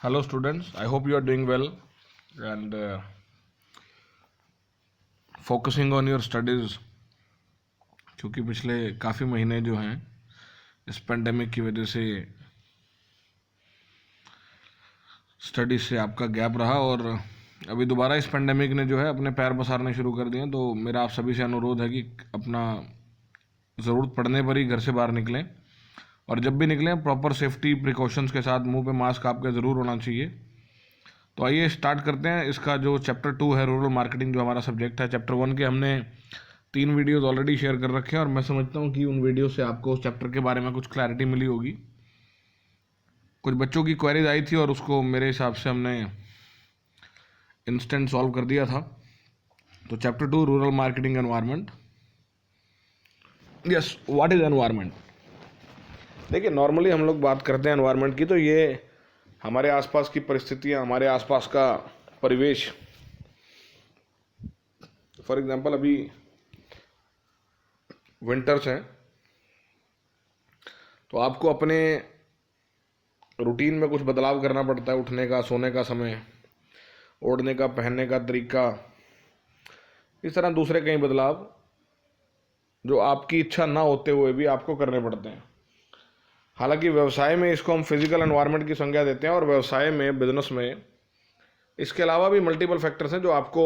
Hello, students. I hope you are doing well and focusing on your studies. क्योंकि पिछले काफ़ी महीने जो हैं इस पेंडेमिक की वजह से स्टडीज से आपका गैप रहा और अभी दोबारा इस पेंडेमिक ने जो है अपने पैर पसारने शुरू कर दिए। तो मेरा आप सभी से अनुरोध है कि अपना ज़रूरत पड़ने पर ही घर से बाहर निकलें और जब भी निकलें प्रॉपर सेफ्टी प्रिकॉशंस के साथ मुंह पे मास्क आपके ज़रूर होना चाहिए। तो आइए स्टार्ट करते हैं। इसका जो चैप्टर 2 है रूरल मार्केटिंग, जो हमारा सब्जेक्ट है, चैप्टर 1 के हमने 3 वीडियोस ऑलरेडी शेयर कर रखे हैं और मैं समझता हूँ कि उन वीडियो से आपको उस चैप्टर के बारे में कुछ क्लैरिटी मिली होगी। कुछ बच्चों की क्वेरीज आई थी और उसको मेरे हिसाब से हमने इंस्टेंट सॉल्व कर दिया था। तो chapter 2 rural marketing environment. Yes, what is environment? देखिए, नॉर्मली हम लोग बात करते हैं एनवायरनमेंट की तो ये हमारे आसपास की परिस्थितियाँ, हमारे आसपास का परिवेश। फॉर एग्जांपल अभी विंटर्स हैं तो आपको अपने रूटीन में कुछ बदलाव करना पड़ता है। उठने का, सोने का समय, ओढ़ने का, पहनने का तरीका, इस तरह दूसरे कई बदलाव जो आपकी इच्छा ना होते हुए भी आपको करने पड़ते हैं। हालांकि व्यवसाय में इसको हम फिजिकल एनवायरनमेंट की संज्ञा देते हैं और व्यवसाय में, बिजनेस में इसके अलावा भी मल्टीपल फैक्टर्स हैं जो आपको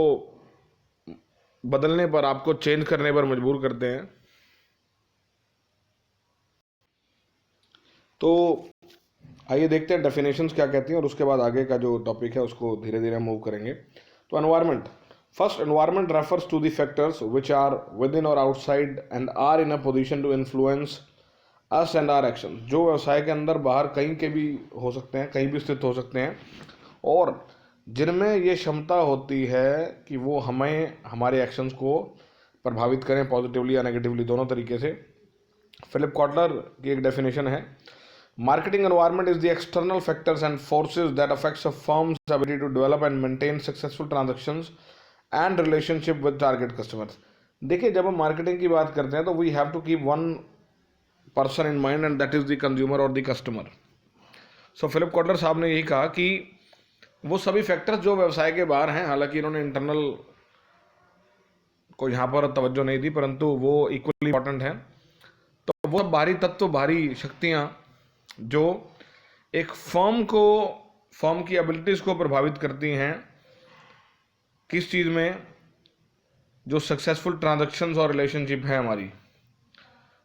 बदलने पर, आपको चेंज करने पर मजबूर करते हैं। तो आइए देखते हैं डेफिनेशंस क्या कहती हैं और उसके बाद आगे का जो टॉपिक है उसको धीरे धीरे मूव करेंगे। तो environment, first, environment refers to the factors which are within और outside and are in a position to influence us and our action. जो व्यवसाय के अंदर बाहर कहीं के भी हो सकते हैं, कहीं भी स्थित हो सकते हैं और जिनमें ये क्षमता होती है कि वो हमें, हमारे एक्शंस को प्रभावित करें, पॉजिटिवली या नेगेटिवली, दोनों तरीके से। फिलिप कॉटलर की एक डेफिनेशन है, marketing environment is the external factors and forces that affects a firm's ability to develop and maintain successful transactions and relationship with target customers. देखिए, जब हम मार्केटिंग की बात करते हैं तो we have to keep one person in mind and that is the consumer और the customer. So Philip Kotler साहब ने यही कहा कि वो सभी फैक्टर्स जो व्यवसाय के बाहर हैं, हालांकि इन्होंने इंटरनल को यहाँ पर तवज्जो नहीं दी, परंतु वो इक्वली इंपॉर्टेंट हैं। तो वो बाहरी तत्व, बाहरी शक्तियाँ जो एक फर्म को, फर्म की एबिलिटीज़ को प्रभावित करती हैं किस चीज़ में, जो सक्सेसफुल ट्रांजैक्शंस और रिलेशनशिप है हमारी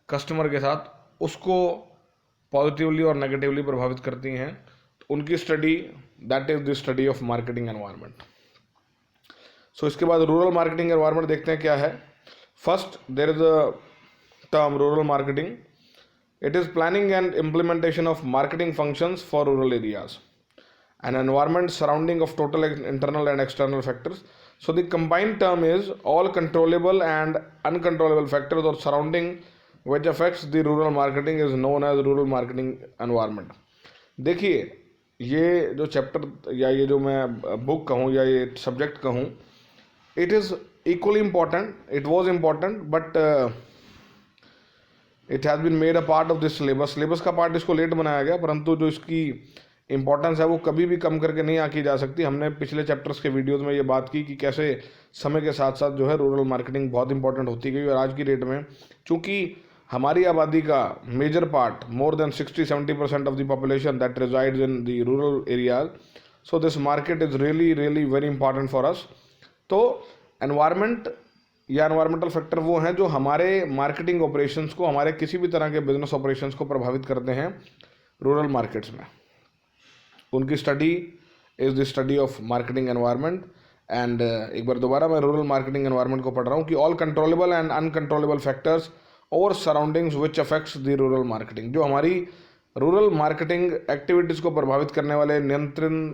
कस्टमर के साथ, उसको पॉजिटिवली और नेगेटिवली प्रभावित करती हैं। तो उनकी study, that is the study of marketing environment. So इसके बाद रूरल मार्केटिंग एनवायरनमेंट देखते हैं क्या है। First, there is a term rural marketing. It is planning and implementation of marketing functions for rural areas, an environment surrounding of total internal and external factors. So the combined term is all controllable and uncontrollable factors or surrounding which affects the rural marketing is known as rural marketing environment. देखिए, ये जो chapter या ये जो मैं book कहूँ या ये सब्जेक्ट कहूँ, it is equally important, it was important, but it has been made a part of this syllabus. Syllabus का पार्ट इसको लेट बनाया गया, परंतु जो इसकी इंपॉर्टेंस है वो कभी भी कम करके नहीं आकी जा सकती। हमने पिछले चैप्टर्स के वीडियोस में ये बात की कि कैसे समय के साथ साथ जो है रूरल मार्केटिंग बहुत इंपॉर्टेंट होती गई और आज की डेट में चूंकि हमारी आबादी का major part, more than 60-70% of the population that resides in the rural areas, so this market is really really very important for us. तो एनवायरनमेंट या एनवायरमेंटल फैक्टर वो हैं जो हमारे मार्केटिंग ऑपरेशंस को, हमारे किसी भी तरह के बिजनेस ऑपरेशंस को प्रभावित करते हैं रूरल मार्केट्स में। उनकी study is the study of marketing environment. And एक बार दोबारा मैं रूरल मार्केटिंग एनवायरनमेंट को पढ़ रहा हूँ कि all controllable and uncontrollable factors और surroundings which affects the rural marketing. जो हमारी रूरल मार्केटिंग एक्टिविटीज़ को प्रभावित करने वाले नियंत्रण,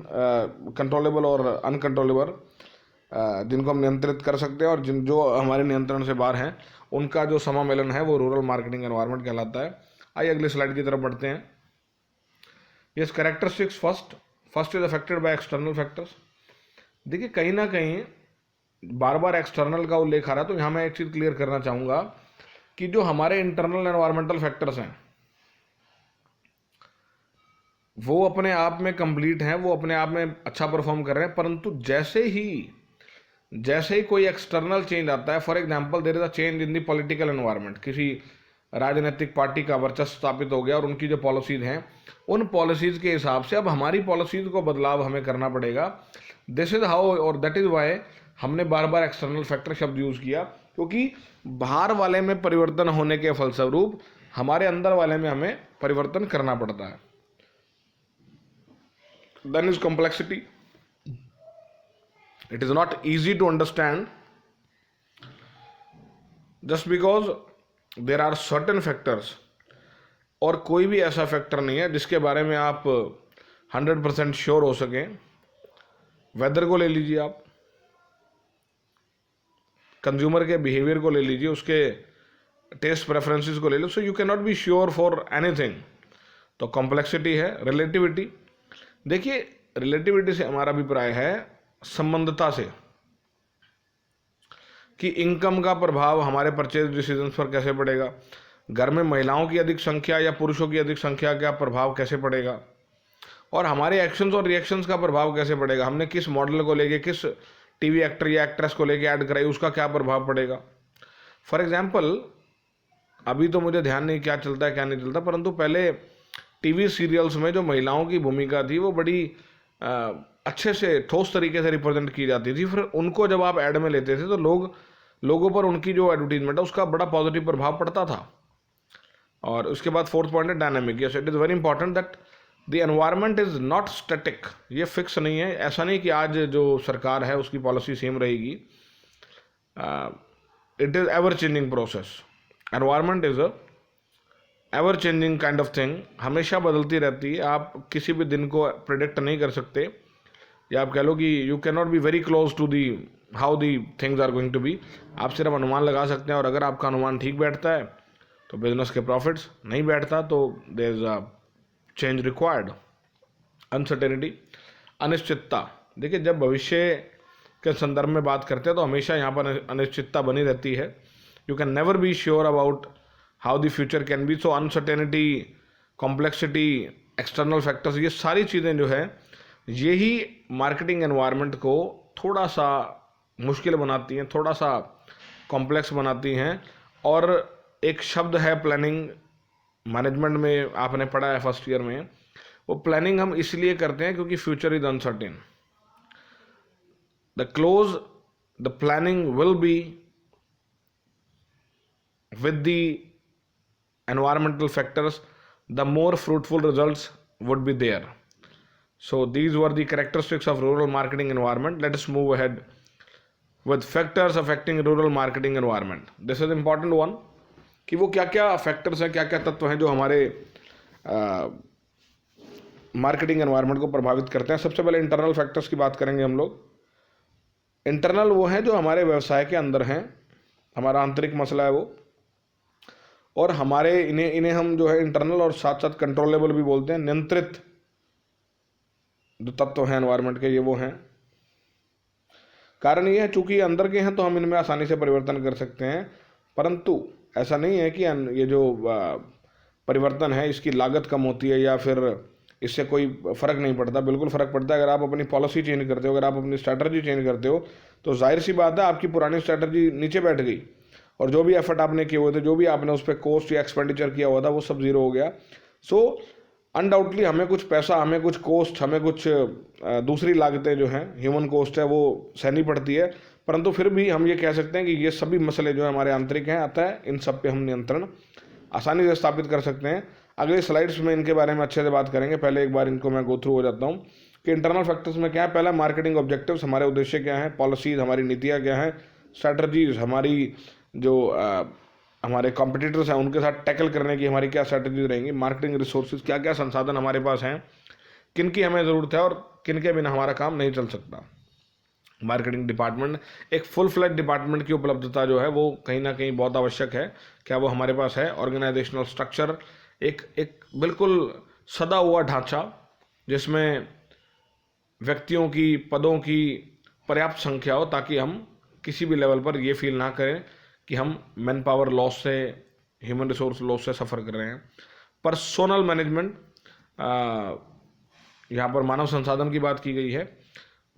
कंट्रोलेबल और अनकंट्रोलेबल, जिनको हम नियंत्रित कर सकते हैं और जिन जो हमारे नियंत्रण से बाहर हैं, उनका जो समामेलन है वो रूरल मार्केटिंग एनवायरनमेंट कहलाता है। आइए अगली स्लाइड की तरफ बढ़ते हैं। Yes, characteristics first is affected by external factors. देखिए, कहीं ना कहीं बार बार एक्सटर्नल का उल्लेख आ रहा है, तो यहाँ मैं एक चीज़ क्लियर करना चाहूँगा कि जो हमारे इंटरनल एनवायरमेंटल फैक्टर्स हैं वो अपने आप में कंप्लीट हैं, वो अपने आप में अच्छा परफॉर्म कर रहे हैं, परंतु जैसे ही कोई एक्सटर्नल चेंज आता है, for example there is a change in the political environment, किसी राजनीतिक पार्टी का वर्चस्व स्थापित हो गया और उनकी जो पॉलिसीज हैं, उन पॉलिसीज के हिसाब से अब हमारी पॉलिसीज को बदलाव हमें करना पड़ेगा। दिस इज हाउ, और दैट इज वाई हमने बार बार एक्सटर्नल फैक्टर शब्द यूज़ किया, क्योंकि बाहर वाले में परिवर्तन होने के फलस्वरूप हमारे अंदर वाले में हमें परिवर्तन करना पड़ता है। Then is complexity. It is not easy to understand just because there are certain factors, और कोई भी ऐसा फैक्टर नहीं है जिसके बारे में आप 100% श्योर हो सकें। वेदर को ले लीजिए, आप कंज्यूमर के बिहेवियर को ले लीजिए, उसके टेस्ट प्रेफरेंसेस को ले लो, so you can not be sure for anything. तो कॉम्प्लेक्सिटी है। रिलेटिविटी, देखिए रिलेटिविटी से हमारा अभिप्राय है संबंधता से, कि इनकम का प्रभाव हमारे परचेज डिसीजंस पर कैसे पड़ेगा, घर में महिलाओं की अधिक संख्या या पुरुषों की अधिक संख्या का प्रभाव कैसे पड़ेगा, और हमारे एक्शंस और रिएक्शंस का प्रभाव कैसे पड़ेगा, हमने किस मॉडल को लेके, किस टीवी एक्टर या एक्ट्रेस को लेके ऐड कराई, उसका क्या प्रभाव पड़ेगा। फॉर एग्जाम्पल, अभी तो मुझे ध्यान नहीं क्या चलता है क्या नहीं चलता, परंतु पहले टीवी सीरियल्स में जो महिलाओं की भूमिका थी वो बड़ी अच्छे से ठोस तरीके से रिप्रेजेंट की जाती थी। फिर उनको जब आप ऐड में लेते थे तो लोगों पर उनकी जो एडवर्टीजमेंट है उसका बड़ा पॉजिटिव प्रभाव पड़ता था। और उसके बाद फोर्थ पॉइंट है dynamic. Yes, it is very important that the environment is not static. ये फिक्स नहीं है, ऐसा नहीं कि आज जो सरकार है उसकी पॉलिसी सेम रहेगी। It is ever changing process. Environment is a ever changing kind of thing, हमेशा बदलती रहती है। आप किसी भी दिन को प्रिडिक्ट नहीं कर सकते, या आप कह लो कि you can not be very close to the how the things are going to be. आप सिर्फ अनुमान लगा सकते हैं, और अगर आपका अनुमान ठीक बैठता है तो बिजनेस के प्रॉफिट्स, नहीं बैठता तो there is a change required. Uncertainty, अनिश्चितता। देखिए जब भविष्य के संदर्भ में बात करते हैं तो हमेशा यहाँ पर अनिश्चितता बनी रहती है। You can never be sure about how the future can be. So uncertainty, complexity, external factors, ये सारी चीज़ें जो है यही मार्केटिंग एनवायरनमेंट को थोड़ा सा मुश्किल बनाती हैं, थोड़ा सा कॉम्प्लेक्स बनाती हैं। और एक शब्द है प्लानिंग, मैनेजमेंट में आपने पढ़ा है फर्स्ट ईयर में। वो प्लानिंग हम इसलिए करते हैं क्योंकि future is uncertain. The planning will be with the environmental factors, the more fruitful results would be there. So these were the characteristics of rural marketing environment. Let us move ahead with factors affecting rural marketing environment. This is important one, कि वो क्या क्या factors हैं, क्या क्या तत्व हैं जो हमारे मार्केटिंग एनवायरनमेंट को प्रभावित करते हैं। सबसे पहले इंटरनल फैक्टर्स की बात करेंगे हम लोग। इंटरनल वो हैं जो हमारे व्यवसाय के अंदर हैं, हमारा आंतरिक मसला है वो, और हमारे इन्हें हम जो है इंटरनल और साथ साथ कंट्रोलेबल भी बोलते हैं। नियंत्रित जो तत्व हैं एनवायरनमेंट के, ये वो हैं। कारण ये है चूंकि अंदर के हैं तो हम इनमें आसानी से परिवर्तन कर सकते हैं, परंतु ऐसा नहीं है कि ये जो परिवर्तन है इसकी लागत कम होती है या फिर इससे कोई फ़र्क नहीं पड़ता। बिल्कुल फ़र्क पड़ता है। अगर आप अपनी पॉलिसी चेंज करते हो, अगर आप अपनी स्ट्रैटेजी चेंज करते हो, तो जाहिर सी बात है आपकी पुरानी स्ट्रैटेजी नीचे बैठ गई, और जो भी एफर्ट आपने किए हुए थे, जो भी आपने उस पर कॉस्ट या एक्सपेंडिचर किया हुआ था, वो सब ज़ीरो हो गया। सो अनडाउटली हमें कुछ पैसा, हमें कुछ कॉस्ट, हमें कुछ दूसरी लागतें जो हैं, ह्यूमन कॉस्ट है, वो सहनी पड़ती है। परंतु फिर भी हम ये कह सकते हैं कि ये सभी मसले जो है हमारे आंतरिक हैं, अतः इन सब पे हम नियंत्रण आसानी से स्थापित कर सकते हैं। अगले स्लाइड्स में इनके बारे में अच्छे से बात करेंगे। पहले एक बार इनको मैं गो थ्रू हो जाता हूँ कि इंटरनल फैक्टर्स में क्या है। पहला मार्केटिंग ऑब्जेक्टिव्स, हमारे उद्देश्य क्या हैं, पॉलिसीज़, हमारी नीतियाँ क्या हैं, स्ट्रैटेजीज, हमारी जो हमारे कॉम्पिटिटर्स हैं उनके साथ टैकल करने की हमारी क्या स्ट्रैटेजीज रहेंगी। मार्केटिंग रिसोर्सेज, क्या क्या संसाधन हमारे पास हैं, किन की हमें ज़रूरत है और किन के बिना हमारा काम नहीं चल सकता। मार्केटिंग डिपार्टमेंट, एक फुल फ्लैज डिपार्टमेंट की उपलब्धता जो है वो कहीं ना कहीं बहुत आवश्यक है। क्या वो हमारे पास है? ऑर्गेनाइजेशनल स्ट्रक्चर, एक बिल्कुल सदा हुआ ढांचा जिसमें व्यक्तियों की, पदों की पर्याप्त संख्या हो, ताकि हम किसी भी लेवल पर ये फील ना करें कि हम मैन पावर लॉस से, ह्यूमन रिसोर्स लॉस से सफ़र कर रहे हैं। पर्सोनल मैनेजमेंट, यहाँ पर मानव संसाधन की बात की गई है।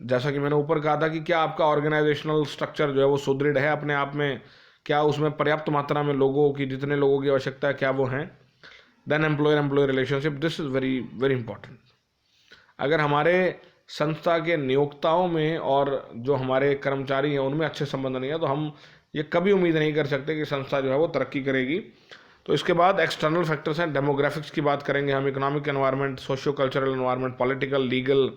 जैसा कि मैंने ऊपर कहा था कि क्या आपका ऑर्गेनाइजेशनल स्ट्रक्चर जो है वो सुदृढ़ है अपने आप में, क्या उसमें पर्याप्त मात्रा में लोगों की, जितने लोगों की आवश्यकता है क्या वो हैं। Then employer relationship, this is very very important. अगर हमारे संस्था के नियोक्ताओं में और जो हमारे कर्मचारी हैं उनमें अच्छे संबंध नहीं है तो हम ये कभी उम्मीद नहीं कर सकते कि संस्था जो है वो तरक्की करेगी। तो इसके बाद एक्सटर्नल फैक्टर्स हैं, डेमोग्राफिक्स की बात करेंगे हम, economic environment, socio cultural environment, political, legal,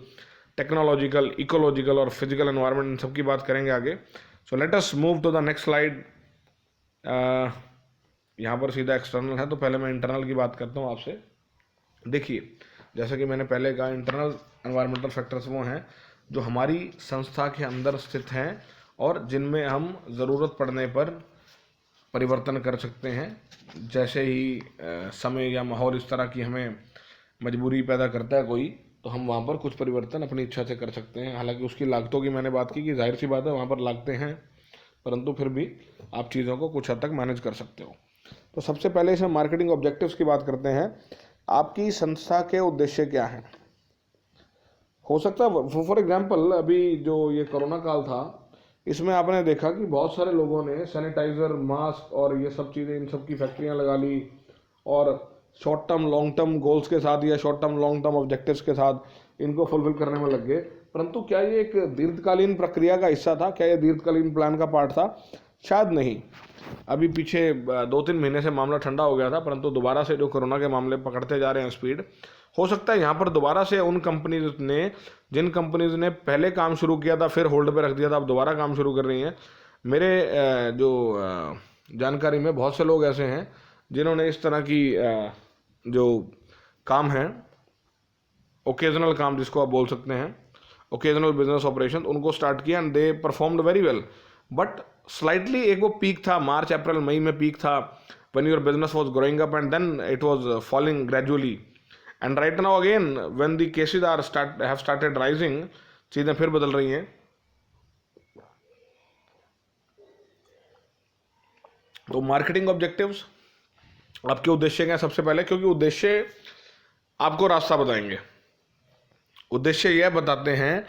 technological, ecological और फिजिकल एनवायरनमेंट, इन सब की बात करेंगे आगे। So let us move to the next slide. यहाँ पर सीधा एक्सटर्नल है तो पहले मैं इंटरनल की बात करता हूँ आपसे। देखिए, जैसा कि मैंने पहले कहा, इंटरनल एनवायरमेंटल फैक्टर्स वो हैं जो हमारी संस्था के अंदर स्थित हैं और जिनमें हम ज़रूरत पड़ने पर परिवर्तन कर सकते हैं। जैसे ही समय या माहौल इस तरह की हमें मजबूरी पैदा करता है कोई, तो हम वहाँ पर कुछ परिवर्तन अपनी इच्छा से कर सकते हैं। हालांकि उसकी लागतों की मैंने बात की कि जाहिर सी बात है वहाँ पर लागतें हैं, परंतु फिर भी आप चीज़ों को कुछ हद तक मैनेज कर सकते हो। तो सबसे पहले इसमें मार्केटिंग ऑब्जेक्टिव्स की बात करते हैं। आपकी संस्था के उद्देश्य क्या हैं? हो सकता है फॉर एग्जांपल अभी जो ये कोरोना काल था, इसमें आपने देखा कि बहुत सारे लोगों ने सैनिटाइज़र, मास्क और ये सब चीज़ें, इन सब की फैक्ट्रियाँ लगा ली और short term long term goals के साथ या short term long term objectives के साथ इनको फुलफिल करने में लग गए। परंतु क्या ये एक दीर्घकालीन प्रक्रिया का हिस्सा था? क्या ये दीर्घकालीन प्लान का पार्ट था? शायद नहीं। अभी पीछे 2-3 महीने से मामला ठंडा हो गया था, परंतु दोबारा से जो कोरोना के मामले पकड़ते जा रहे हैं स्पीड, हो सकता है यहाँ पर दोबारा से उन कंपनीज ने, जिन कंपनीज ने पहले काम शुरू किया था फिर होल्ड पे रख दिया था, अब दोबारा काम शुरू कर रही हैं। मेरे जो जानकारी में बहुत से लोग ऐसे हैं जिन्होंने इस तरह की जो काम है, ओकेजनल काम जिसको आप बोल सकते हैं, ओकेजनल बिजनेस ऑपरेशन, उनको स्टार्ट किया and they performed very well. But slightly एक वो पीक था, मार्च अप्रैल मई में पीक था, when your business was growing up and then it was falling gradually. And right now again when the cases have started rising, चीज़ें फिर बदल रही हैं। तो मार्केटिंग ऑब्जेक्टिव्स आपके उद्देश्य क्या है? सबसे पहले, क्योंकि उद्देश्य आपको रास्ता बताएंगे। उद्देश्य यह बताते हैं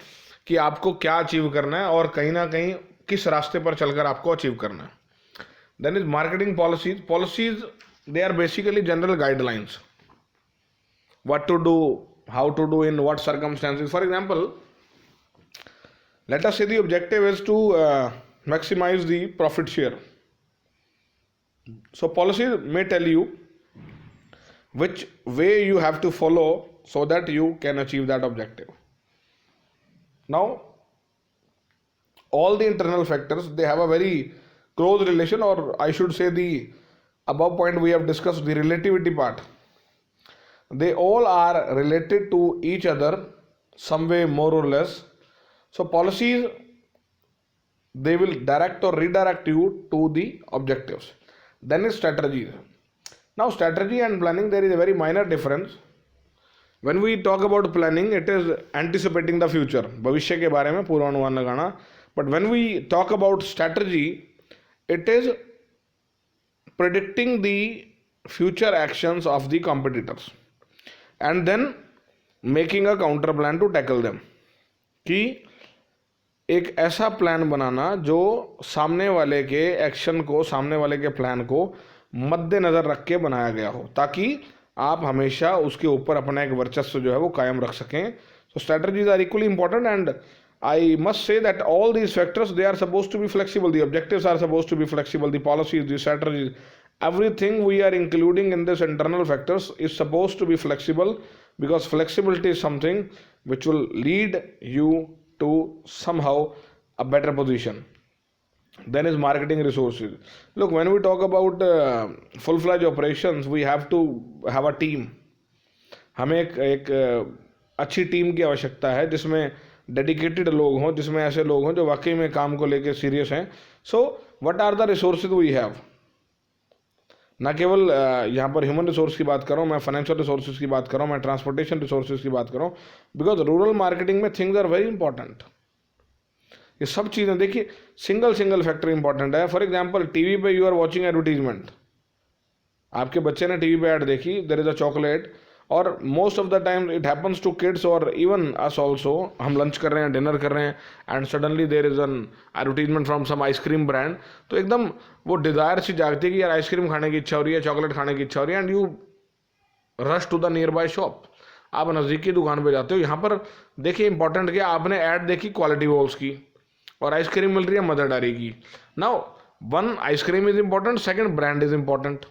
कि आपको क्या अचीव करना है और कहीं ना कहीं किस रास्ते पर चलकर आपको अचीव करना है। Then is marketing policies. Policies they are basically general guidelines, what to do, how to do, in what circumstances. For example, let us say the objective is to maximize the profit share. So policies may tell you which way you have to follow so that you can achieve that objective. Now, all the internal factors, they have a very close relation, or I should say the above point we have discussed, the relativity part. They all are related to each other some way, more or less. So policies, they will direct or redirect you to the objectives. Then is strategy. Now strategy and planning, there is a very minor difference. When we talk about planning, it is anticipating the future, भविष्य के बारे में पूर्वानुमान लगाना. But when we talk about strategy, it is predicting the future actions of the competitors and then making a counter plan to tackle them. कि एक ऐसा plan बनाना जो सामने वाले के एक्शन को, सामने वाले के प्लान को मद्देनज़र रख के बनाया गया हो, ताकि आप हमेशा उसके ऊपर अपना एक वर्चस्व जो है वो कायम रख सकें. So strategies are equally important and I must say that all these factors, they are supposed to be flexible. The objectives are supposed to be flexible. The policies, the strategies, everything we are including in this internal factors is supposed to be flexible, because flexibility is something which will lead you to somehow a better position. Then is marketing resources. Look, when we talk about full-fledged operations, we have to have a team. हमें एक अच्छी team की आवश्यकता है जिसमें dedicated लोग हों, जिसमें ऐसे लोग हों जो वाकई में काम को लेकर सीरियस हैं. So what are the resources we have. ना केवल यहाँ पर ह्यूमन रिसोर्स की बात कर रहा हूँ मैं, फाइनेंशियल रिसोर्सेज की बात कर रहा हूँ मैं, ट्रांसपोर्टेशन रिसोर्सेज की बात कर रहा हूँ, बिकॉज रूरल मार्केटिंग में थिंग्स आर वेरी इंपॉर्टेंट. ये सब चीज़ें देखिए, सिंगल फैक्टर इंपॉर्टेंट है. फॉर एग्जाम्पल, टीवी पे यू आर वॉचिंग एडवर्टीजमेंट, आपके बच्चे ने टीवी पे ऐड देखी, देयर इज अ चॉकलेट, और most of the time it happens to kids और इवन अस ऑल्सो. हम लंच कर रहे हैं, डिनर कर रहे हैं, and suddenly there is an advertisement from some ice cream brand. तो एकदम वो डिज़ायर सी जागती है कि यार आइसक्रीम खाने की इच्छा हो रही है, चॉकलेट खाने की इच्छा हो रही है, and you rush to the nearby shop. आप नज़दीकी दुकान पे जाते हो. यहाँ पर देखिए इंपॉर्टेंट क्या, आपने ऐड देखी क्वालिटी वॉल्स की और आइसक्रीम मिल रही है मदर डेयरी की. Now one, ice cream is important, second brand is important.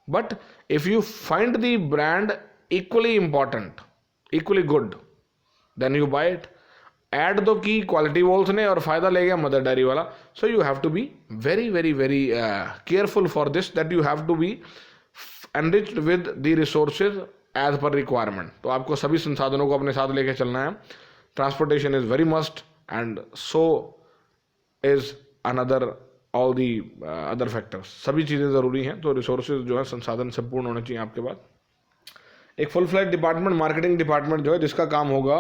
But if you find the brand equally important, equally good, then you buy it. Ad दो की क्वालिटी वॉल्स ने और फायदा ले गया मदर डेयरी वाला. So you have to be very very very careful for this, that you have to be enriched with the resources as per requirement. तो आपको सभी संसाधनों को अपने साथ लेके चलना है. Transportation is very must, and so is another all the other factors. सभी चीज़ें ज़रूरी हैं. तो रिसोर्सेज जो है, संसाधन संपूर्ण होने चाहिए आपके पास. एक full fledge department, marketing department जो है, जिसका काम होगा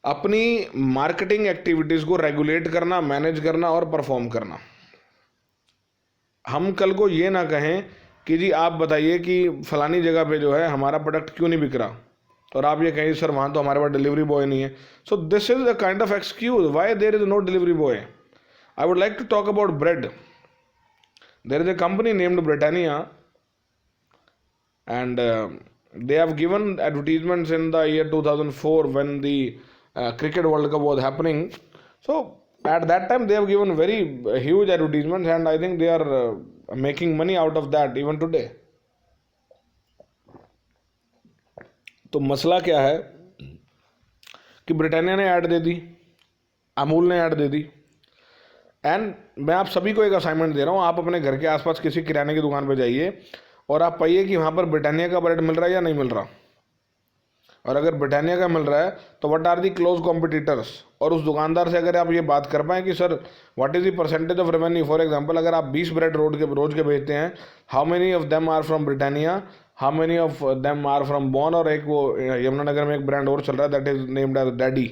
अपनी मार्केटिंग एक्टिविटीज़ को रेगुलेट करना, मैनेज करना और परफॉर्म करना. हम कल को ये ना कहें कि जी आप बताइए कि फलानी जगह पे जो है हमारा प्रोडक्ट क्यों नहीं बिक रहा, और आप ये कहें सर वहाँ तो हमारे पास डिलीवरी बॉय नहीं है. So this is the kind of excuse why there is no delivery boy. I would like to talk about bread. There is a company named Britannia, and they have given advertisements in the year 2004 when the Cricket World Cup was happening. So at that time they have given very huge advertisements, and I think they are making money out of that even today. तो मसला क्या है कि Britannia ने add दे दी, अमूल ने add they the, and मैं आप सभी को एक असाइनमेंट दे रहा हूँ. आप अपने घर के आसपास किसी किराने की दुकान पर जाइए और आप पाइए कि वहाँ पर ब्रिटानिया का ब्रेड मिल रहा है या नहीं मिल रहा. और अगर ब्रिटानिया का मिल रहा है तो what are the close competitors. और उस दुकानदार से अगर आप ये बात कर पाएँ कि sir what is the percentage of revenue. For example, अगर आप 20 ब्रेड रोज के बेचते हैं, how many of them are from Britannia, how many of them are from Bonn. और एक वो यमुनानगर में एक ब्रांड और चल रहा है, that is named as Daddy.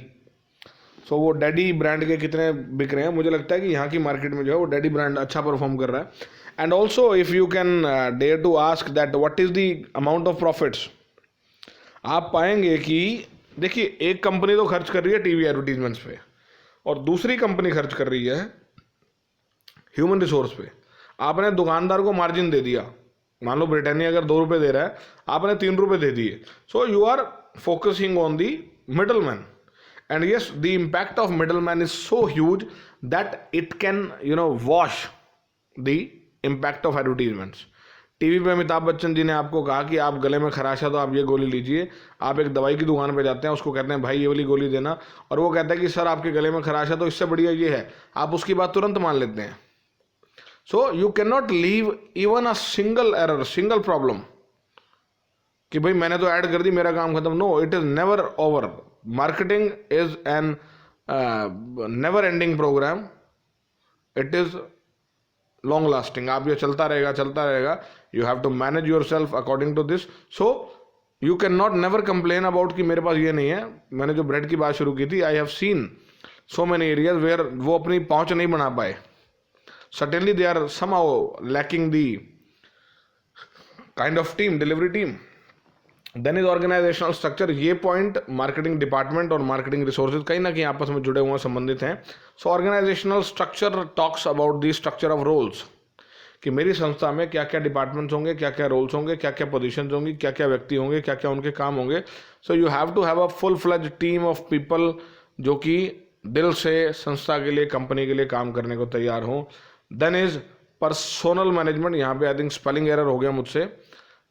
So वो डैडी ब्रांड के कितने बिक रहे हैं. मुझे लगता है कि यहाँ की मार्केट में जो है वो डैडी ब्रांड अच्छा परफॉर्म कर रहा है. And also if you can dare to ask that what is the amount of profits, आप पाएंगे कि देखिए एक कंपनी तो खर्च कर रही है टीवी एडवर्टीजमेंट्स पे, और दूसरी कंपनी खर्च कर रही है ह्यूमन रिसोर्स पे. आपने दुकानदार को मार्जिन दे दिया. मान लो ब्रिटानिया अगर 2 रुपये दे रहा है, आपने 3 रुपये दे दिए. So you are focusing on the middle man. And yes, the impact of middleman is so huge that it can, wash the impact of advertisements. TV पे अमिताभ बच्चन जी ने आपको कहा कि आप गले में खराश है तो आप ये गोली लीजिए. आप एक दवाई की दुकान पे जाते हैं, उसको कहते हैं भाई ये वाली गोली देना, और वो कहता है कि सर आपके गले में खराश है तो इससे बढ़िया ये है. आप उसकी बात तुरंत मान लेते हैं. सो you can not leave even a single error, single problem कि भाई मैंने तो ऐड कर दी, मेरा काम खत्म. No, it is never over. Marketing is an never ending program. It is long lasting. आप ये चलता रहेगा. You have to manage yourself according to this. So you can not never complain about कि मेरे पास ये नहीं है. मैंने जो ब्रेड की बात शुरू की थी, I have seen so many areas where वो अपनी पहुंच नहीं बना पाए. Certainly they are somehow lacking the kind of team, delivery team. Then is organizational structure. ये पॉइंट मार्केटिंग डिपार्टमेंट और मार्केटिंग रिसोर्सेज कहीं ना कहीं आपस में जुड़े हुए संबंधित हैं. So organizational structure talks about the structure of roles, कि मेरी संस्था में क्या क्या डिपार्टमेंट्स होंगे, क्या क्या रोल्स होंगे, क्या क्या पोजीशंस होंगी, क्या क्या व्यक्ति होंगे, क्या क्या उनके काम होंगे. So you have to have a full fledge team of people जो कि दिल से संस्था के लिए, कंपनी के लिए काम करने को तैयार हों. Then is personnel management. यहाँ पे आई थिंक स्पेलिंग एरर हो गया मुझसे,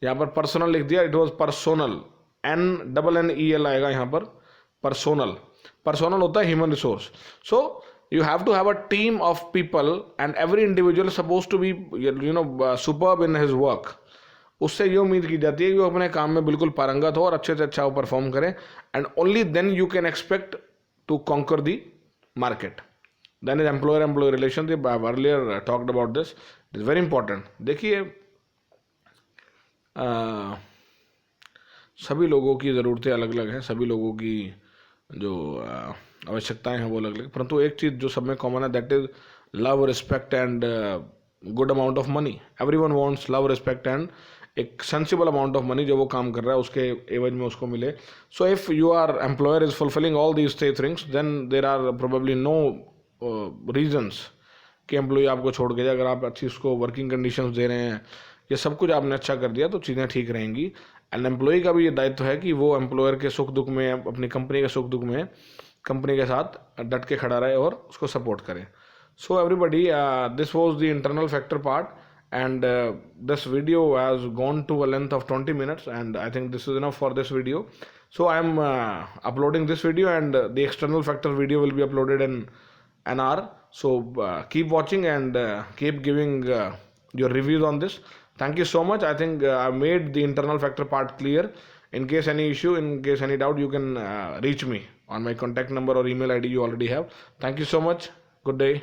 यहाँ पर पर्सनल लिख दिया, इट वॉज पर्सोनल. NNEL आएगा यहाँ पर. पर्सोनल होता है human resource. So you have to have a team of people and every individual is supposed to be superb in his work. उससे ये उम्मीद की जाती है कि वो अपने काम में बिल्कुल पारंगत हो और अच्छे से अच्छा वो परफॉर्म करें. And only then you can expect to conquer the market. Then is employer relation. I have earlier talked about this. It is very important. देखिए सभी लोगों की ज़रूरतें अलग अलग हैं, सभी लोगों की जो आवश्यकताएं हैं वो अलग अलग, परंतु एक चीज़ जो सब में कॉमन है, that is love, respect and good amount of money. Everyone wants love, respect and एक सेंसिबल अमाउंट ऑफ मनी जो वो काम कर रहा है उसके एवज में उसको मिले. So if you are employer is fulfilling all these three things then there are probably no reasons कि एम्प्लॉय आपको छोड़ के जाए. अगर आप अच्छी उसको वर्किंग कंडीशंस दे रहे हैं, ये सब कुछ आपने अच्छा कर दिया तो चीज़ें ठीक रहेंगी. एंड एम्प्लॉय का भी ये दायित्व है कि वो एम्प्लॉयर के सुख दुख में, अपनी कंपनी के सुख दुख में कंपनी के साथ डट के खड़ा रहे और उसको सपोर्ट करे. So everybody, this was the internal factor part, and this video has gone to a length of 20 minutes, and I think this is enough for this video. So I am uploading this video, and the external factor video will be uploaded in an hour. So keep watching and keep giving your reviews on this. Thank you so much. I think I made the internal factor part clear. In case any issue, in case any doubt, you can reach me on my contact number or email ID you already have. Thank you so much. Good day.